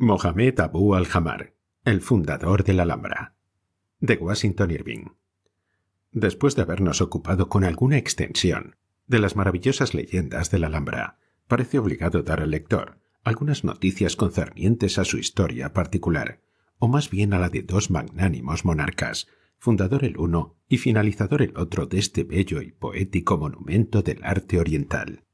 Mohamed Abu al-Jamar, el fundador de la Alhambra. De Washington Irving. Después de habernos ocupado con alguna extensión de las maravillosas leyendas de la Alhambra, parece obligado dar al lector algunas noticias concernientes a su historia particular, o más bien a la de dos magnánimos monarcas, fundador el uno y finalizador el otro de este bello y poético monumento del arte oriental.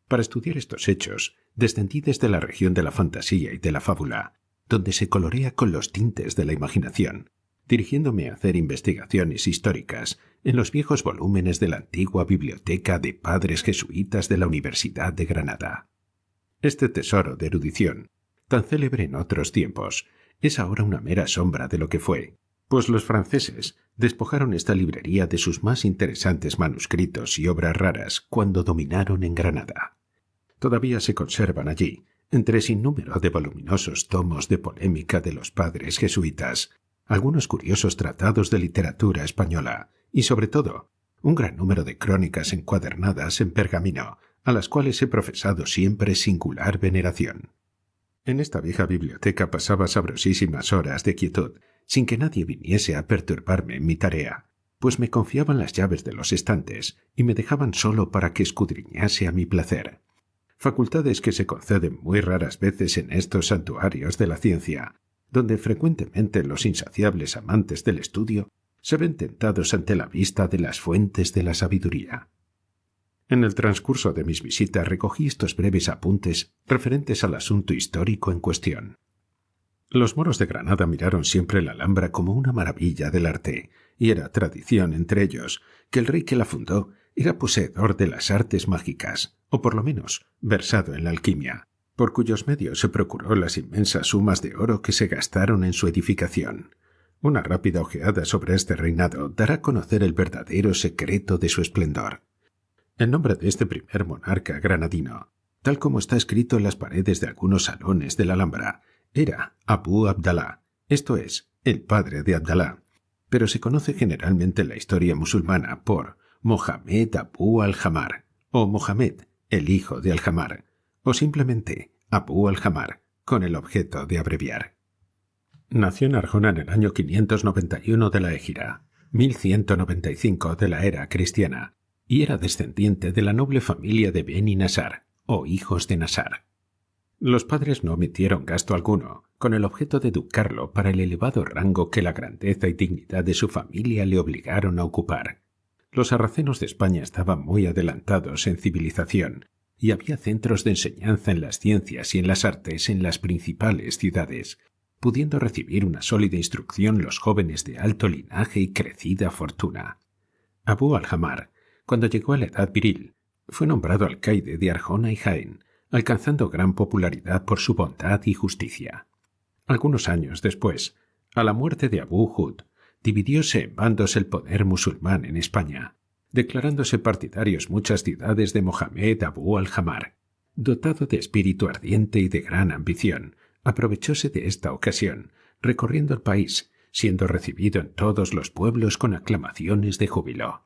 Para estudiar estos hechos, descendí desde la región de la fantasía y de la fábula, donde se colorea con los tintes de la imaginación, dirigiéndome a hacer investigaciones históricas en los viejos volúmenes de la antigua biblioteca de padres jesuitas de la Universidad de Granada. Este tesoro de erudición, tan célebre en otros tiempos, es ahora una mera sombra de lo que fue, pues los franceses despojaron esta librería de sus más interesantes manuscritos y obras raras cuando dominaron en Granada. Todavía se conservan allí, entre sinnúmero de voluminosos tomos de polémica de los padres jesuitas, algunos curiosos tratados de literatura española y, sobre todo, un gran número de crónicas encuadernadas en pergamino, a las cuales he profesado siempre singular veneración. En esta vieja biblioteca pasaba sabrosísimas horas de quietud, sin que nadie viniese a perturbarme en mi tarea, pues me confiaban las llaves de los estantes y me dejaban solo para que escudriñase a mi placer. Facultades que se conceden muy raras veces en estos santuarios de la ciencia, donde frecuentemente los insaciables amantes del estudio se ven tentados ante la vista de las fuentes de la sabiduría. En el transcurso de mis visitas recogí estos breves apuntes referentes al asunto histórico en cuestión. Los moros de Granada miraron siempre la Alhambra como una maravilla del arte, y era tradición entre ellos que el rey que la fundó era poseedor de las artes mágicas, o por lo menos versado en la alquimia, por cuyos medios se procuró las inmensas sumas de oro que se gastaron en su edificación. Una rápida ojeada sobre este reinado dará a conocer el verdadero secreto de su esplendor. El nombre de este primer monarca granadino, tal como está escrito en las paredes de algunos salones de la Alhambra, era Abu Abdalá, esto es, el padre de Abdalá, pero se conoce generalmente en la historia musulmana por Mohamed Abu al-Jamar, o Mohamed, el hijo de al-Jamar, o simplemente Abu al-Jamar, con el objeto de abreviar. Nació en Arjona en el año 591 de la Égira, 1195 de la era cristiana, y era descendiente de la noble familia de Beni Nasar, o hijos de Nasar. Los padres no omitieron gasto alguno, con el objeto de educarlo para el elevado rango que la grandeza y dignidad de su familia le obligaron a ocupar. Los sarracenos de España estaban muy adelantados en civilización, y había centros de enseñanza en las ciencias y en las artes en las principales ciudades, pudiendo recibir una sólida instrucción los jóvenes de alto linaje y crecida fortuna. Abu al-Jamar, cuando llegó a la edad viril, fue nombrado alcaide de Arjona y Jaén, alcanzando gran popularidad por su bondad y justicia. Algunos años después, a la muerte de Abu Hud, dividióse en bandos el poder musulmán en España, declarándose partidarios muchas ciudades de Mohamed Abu al-Jamar. Dotado de espíritu ardiente y de gran ambición, aprovechóse de esta ocasión, recorriendo el país, siendo recibido en todos los pueblos con aclamaciones de júbilo.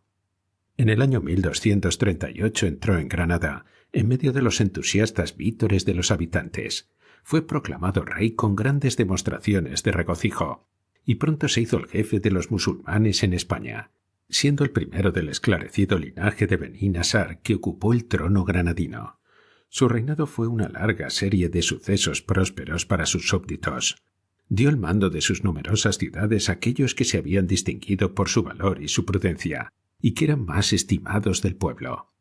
En el año 1238 entró en Granada, en medio de los entusiastas vítores de los habitantes. Fue proclamado rey con grandes demostraciones de regocijo, y pronto se hizo el jefe de los musulmanes en España, siendo el primero del esclarecido linaje de Beni Nasar que ocupó el trono granadino. Su reinado fue una larga serie de sucesos prósperos para sus súbditos. Dio el mando de sus numerosas ciudades a aquellos que se habían distinguido por su valor y su prudencia, y que eran más estimados del pueblo.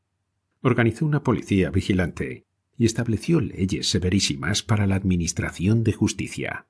Organizó una policía vigilante y estableció leyes severísimas para la administración de justicia.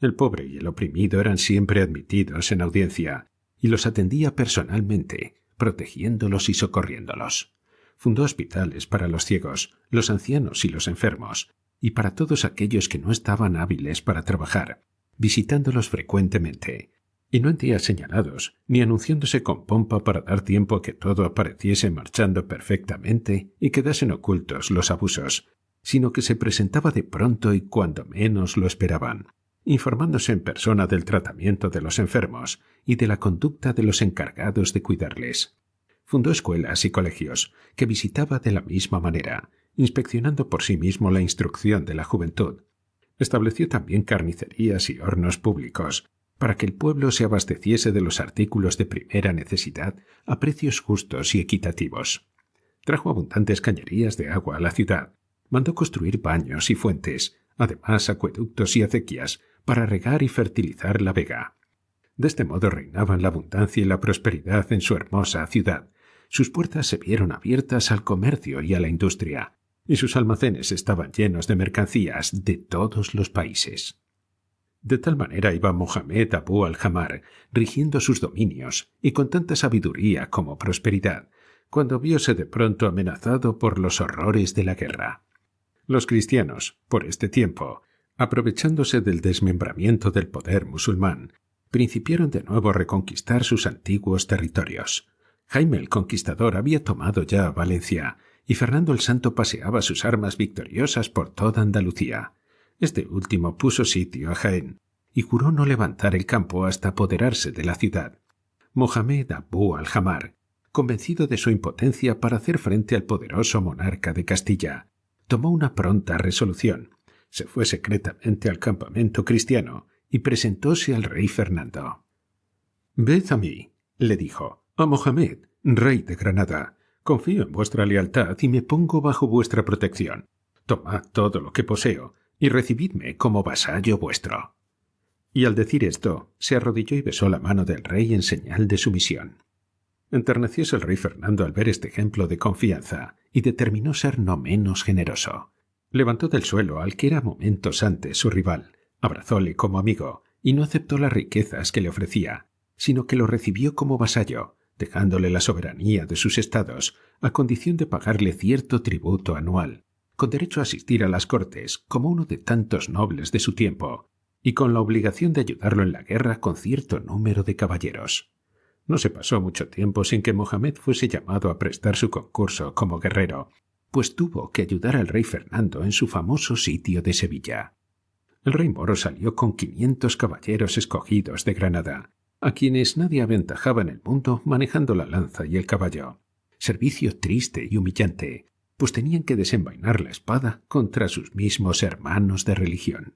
El pobre y el oprimido eran siempre admitidos en audiencia, y los atendía personalmente, protegiéndolos y socorriéndolos. Fundó hospitales para los ciegos, los ancianos y los enfermos, y para todos aquellos que no estaban hábiles para trabajar, visitándolos frecuentemente, y no en días señalados, ni anunciándose con pompa para dar tiempo a que todo apareciese marchando perfectamente y quedasen ocultos los abusos, sino que se presentaba de pronto y cuando menos lo esperaban, informándose en persona del tratamiento de los enfermos y de la conducta de los encargados de cuidarles. Fundó escuelas y colegios que visitaba de la misma manera, inspeccionando por sí mismo la instrucción de la juventud. Estableció también carnicerías y hornos públicos, para que el pueblo se abasteciese de los artículos de primera necesidad a precios justos y equitativos. Trajo abundantes cañerías de agua a la ciudad, mandó construir baños y fuentes, además acueductos y acequias, para regar y fertilizar la vega. De este modo reinaban la abundancia y la prosperidad en su hermosa ciudad. Sus puertas se vieron abiertas al comercio y a la industria, y sus almacenes estaban llenos de mercancías de todos los países. De tal manera iba Mohamed Abu al-Jamar, rigiendo sus dominios, y con tanta sabiduría como prosperidad, cuando vióse de pronto amenazado por los horrores de la guerra. Los cristianos, por este tiempo, aprovechándose del desmembramiento del poder musulmán, principiaron de nuevo a reconquistar sus antiguos territorios. Jaime el Conquistador había tomado ya Valencia, y Fernando el Santo paseaba sus armas victoriosas por toda Andalucía. Este último puso sitio a Jaén, y juró no levantar el campo hasta apoderarse de la ciudad. Mohamed Abu al-Jamar, convencido de su impotencia para hacer frente al poderoso monarca de Castilla, tomó una pronta resolución. Se fue secretamente al campamento cristiano y presentóse al rey Fernando. «Ved a mí», le dijo, «a Mohamed, rey de Granada. Confío en vuestra lealtad y me pongo bajo vuestra protección. Tomad todo lo que poseo y recibidme como vasallo vuestro». Y al decir esto, se arrodilló y besó la mano del rey en señal de sumisión. Enternecióse el rey Fernando al ver este ejemplo de confianza y determinó ser no menos generoso. Levantó del suelo al que era momentos antes su rival, abrazóle como amigo y no aceptó las riquezas que le ofrecía, sino que lo recibió como vasallo, dejándole la soberanía de sus estados a condición de pagarle cierto tributo anual, con derecho a asistir a las cortes como uno de tantos nobles de su tiempo, y con la obligación de ayudarlo en la guerra con cierto número de caballeros. No se pasó mucho tiempo sin que Mohamed fuese llamado a prestar su concurso como guerrero, pues tuvo que ayudar al rey Fernando en su famoso sitio de Sevilla. El rey moro salió con 500 caballeros escogidos de Granada, a quienes nadie aventajaba en el mundo manejando la lanza y el caballo. Servicio triste y humillante, pues tenían que desenvainar la espada contra sus mismos hermanos de religión.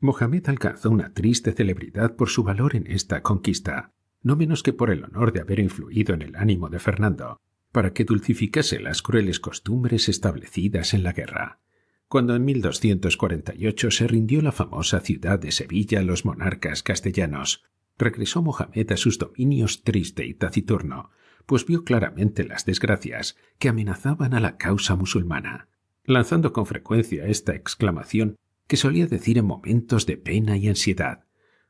Mohamed alcanzó una triste celebridad por su valor en esta conquista, no menos que por el honor de haber influido en el ánimo de Fernando, para que dulcificase las crueles costumbres establecidas en la guerra. Cuando en 1248 se rindió la famosa ciudad de Sevilla a los monarcas castellanos, regresó Mohamed a sus dominios triste y taciturno, pues vio claramente las desgracias que amenazaban a la causa musulmana, lanzando con frecuencia esta exclamación que solía decir en momentos de pena y ansiedad: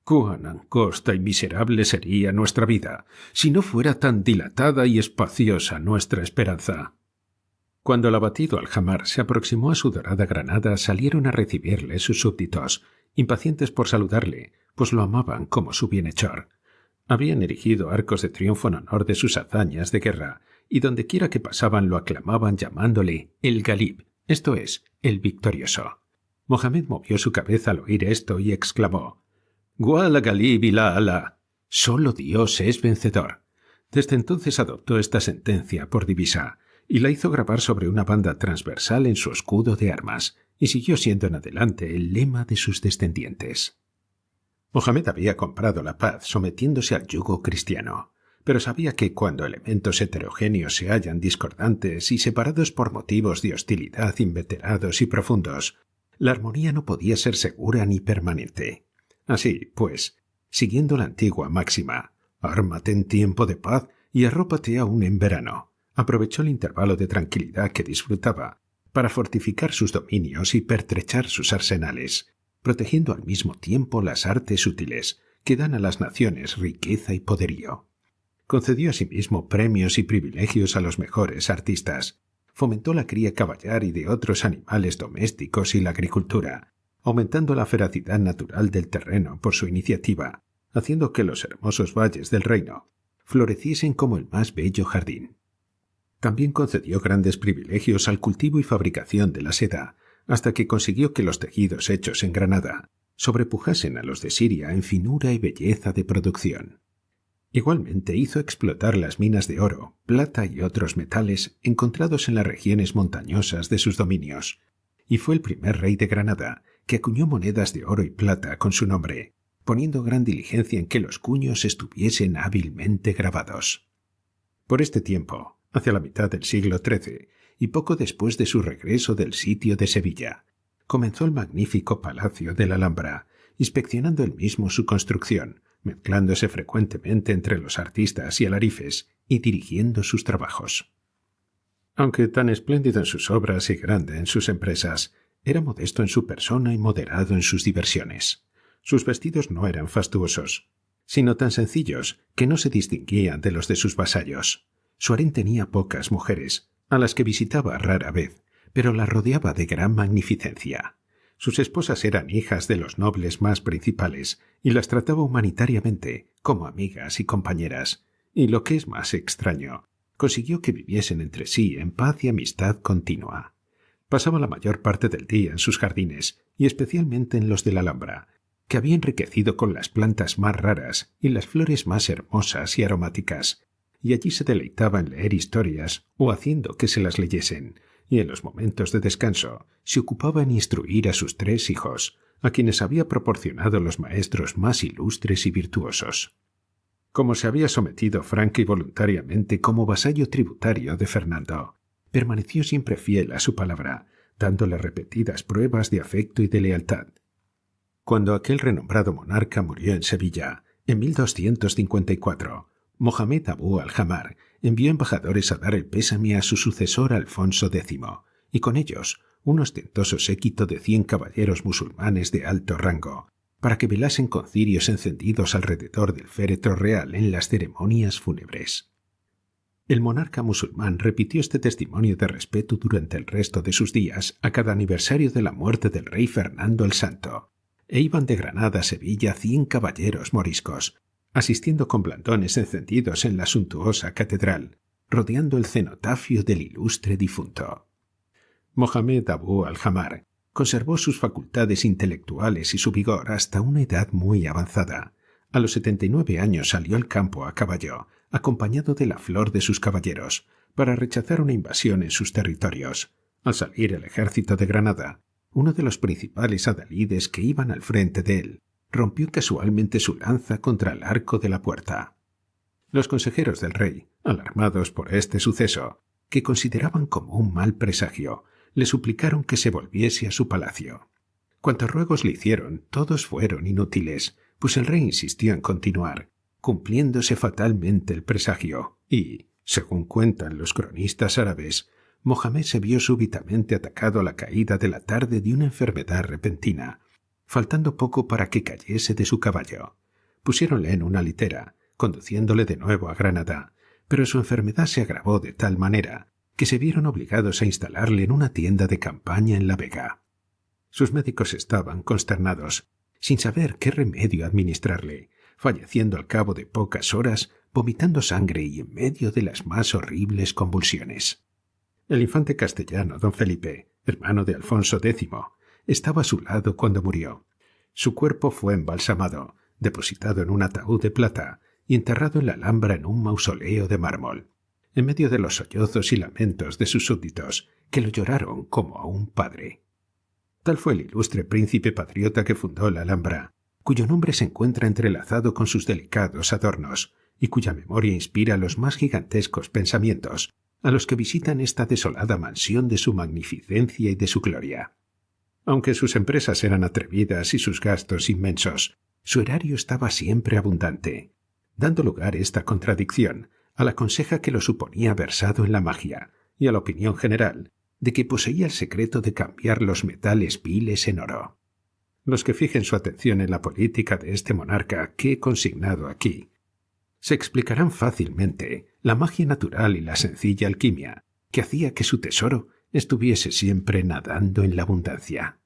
«Cuán angosta y miserable sería nuestra vida si no fuera tan dilatada y espaciosa nuestra esperanza». Cuando el abatido al-Jamar se aproximó a su dorada Granada, salieron a recibirle sus súbditos, impacientes por saludarle, pues lo amaban como su bienhechor. Habían erigido arcos de triunfo en honor de sus hazañas de guerra, y dondequiera que pasaban lo aclamaban llamándole el Galib, esto es, el victorioso. Mohamed movió su cabeza al oír esto y exclamó: «Guala Galib y la Alá, solo Dios es vencedor». Desde entonces adoptó esta sentencia por divisa y la hizo grabar sobre una banda transversal en su escudo de armas, y siguió siendo en adelante el lema de sus descendientes. Mohamed había comprado la paz sometiéndose al yugo cristiano, pero sabía que cuando elementos heterogéneos se hallan discordantes y separados por motivos de hostilidad inveterados y profundos, la armonía no podía ser segura ni permanente. Así, pues, siguiendo la antigua máxima, «ármate en tiempo de paz y arrópate aún en verano», aprovechó el intervalo de tranquilidad que disfrutaba para fortificar sus dominios y pertrechar sus arsenales, protegiendo al mismo tiempo las artes útiles que dan a las naciones riqueza y poderío. Concedió asimismo premios y privilegios a los mejores artistas, fomentó la cría caballar y de otros animales domésticos y la agricultura, aumentando la feracidad natural del terreno por su iniciativa, haciendo que los hermosos valles del reino floreciesen como el más bello jardín. También concedió grandes privilegios al cultivo y fabricación de la seda, hasta que consiguió que los tejidos hechos en Granada sobrepujasen a los de Siria en finura y belleza de producción. Igualmente hizo explotar las minas de oro, plata y otros metales encontrados en las regiones montañosas de sus dominios, y fue el primer rey de Granada que acuñó monedas de oro y plata con su nombre, poniendo gran diligencia en que los cuños estuviesen hábilmente grabados. Por este tiempo, hacia la mitad del siglo XIII, y poco después de su regreso del sitio de Sevilla, comenzó el magnífico Palacio de la Alhambra, inspeccionando él mismo su construcción, mezclándose frecuentemente entre los artistas y alarifes y dirigiendo sus trabajos. Aunque tan espléndido en sus obras y grande en sus empresas, era modesto en su persona y moderado en sus diversiones. Sus vestidos no eran fastuosos, sino tan sencillos que no se distinguían de los de sus vasallos. Su harén tenía pocas mujeres, a las que visitaba rara vez, pero las rodeaba de gran magnificencia. Sus esposas eran hijas de los nobles más principales y las trataba humanitariamente, como amigas y compañeras, y lo que es más extraño, consiguió que viviesen entre sí en paz y amistad continua. Pasaba la mayor parte del día en sus jardines, y especialmente en los de la Alhambra, que había enriquecido con las plantas más raras y las flores más hermosas y aromáticas, y allí se deleitaba en leer historias o haciendo que se las leyesen, y en los momentos de descanso se ocupaba en instruir a sus 3 hijos, a quienes había proporcionado los maestros más ilustres y virtuosos. Como se había sometido franca y voluntariamente como vasallo tributario de Fernando, permaneció siempre fiel a su palabra, dándole repetidas pruebas de afecto y de lealtad. Cuando aquel renombrado monarca murió en Sevilla, en 1254, Mohamed Abu al-Jamar envió embajadores a dar el pésame a su sucesor Alfonso X, y con ellos un ostentoso séquito de 100 caballeros musulmanes de alto rango, para que velasen con cirios encendidos alrededor del féretro real en las ceremonias fúnebres. El monarca musulmán repitió este testimonio de respeto durante el resto de sus días a cada aniversario de la muerte del rey Fernando el Santo, e iban de Granada a Sevilla 100 caballeros moriscos, asistiendo con blandones encendidos en la suntuosa catedral, rodeando el cenotafio del ilustre difunto. Mohamed Abu al-Jamar conservó sus facultades intelectuales y su vigor hasta una edad muy avanzada. A los 79 años salió al campo a caballo, acompañado de la flor de sus caballeros, para rechazar una invasión en sus territorios. Al salir el ejército de Granada, uno de los principales adalides que iban al frente de él rompió casualmente su lanza contra el arco de la puerta. Los consejeros del rey, alarmados por este suceso, que consideraban como un mal presagio, le suplicaron que se volviese a su palacio. Cuantos ruegos le hicieron, todos fueron inútiles, pues el rey insistió en continuar, cumpliéndose fatalmente el presagio, y, según cuentan los cronistas árabes, Mohamed se vio súbitamente atacado a la caída de la tarde de una enfermedad repentina, faltando poco para que cayese de su caballo. Pusiéronle en una litera, conduciéndole de nuevo a Granada, pero su enfermedad se agravó de tal manera que se vieron obligados a instalarle en una tienda de campaña en La Vega. Sus médicos estaban consternados, sin saber qué remedio administrarle, falleciendo al cabo de pocas horas, vomitando sangre y en medio de las más horribles convulsiones. El infante castellano don Felipe, hermano de Alfonso X, estaba a su lado cuando murió. Su cuerpo fue embalsamado, depositado en un ataúd de plata y enterrado en la Alhambra en un mausoleo de mármol, en medio de los sollozos y lamentos de sus súbditos, que lo lloraron como a un padre. Tal fue el ilustre príncipe patriota que fundó la Alhambra, cuyo nombre se encuentra entrelazado con sus delicados adornos, y cuya memoria inspira los más gigantescos pensamientos a los que visitan esta desolada mansión de su magnificencia y de su gloria. Aunque sus empresas eran atrevidas y sus gastos inmensos, su erario estaba siempre abundante, dando lugar esta contradicción a la conseja que lo suponía versado en la magia y a la opinión general de que poseía el secreto de cambiar los metales viles en oro. Los que fijen su atención en la política de este monarca que he consignado aquí, se explicarán fácilmente la magia natural y la sencilla alquimia que hacía que su tesoro estuviese siempre nadando en la abundancia.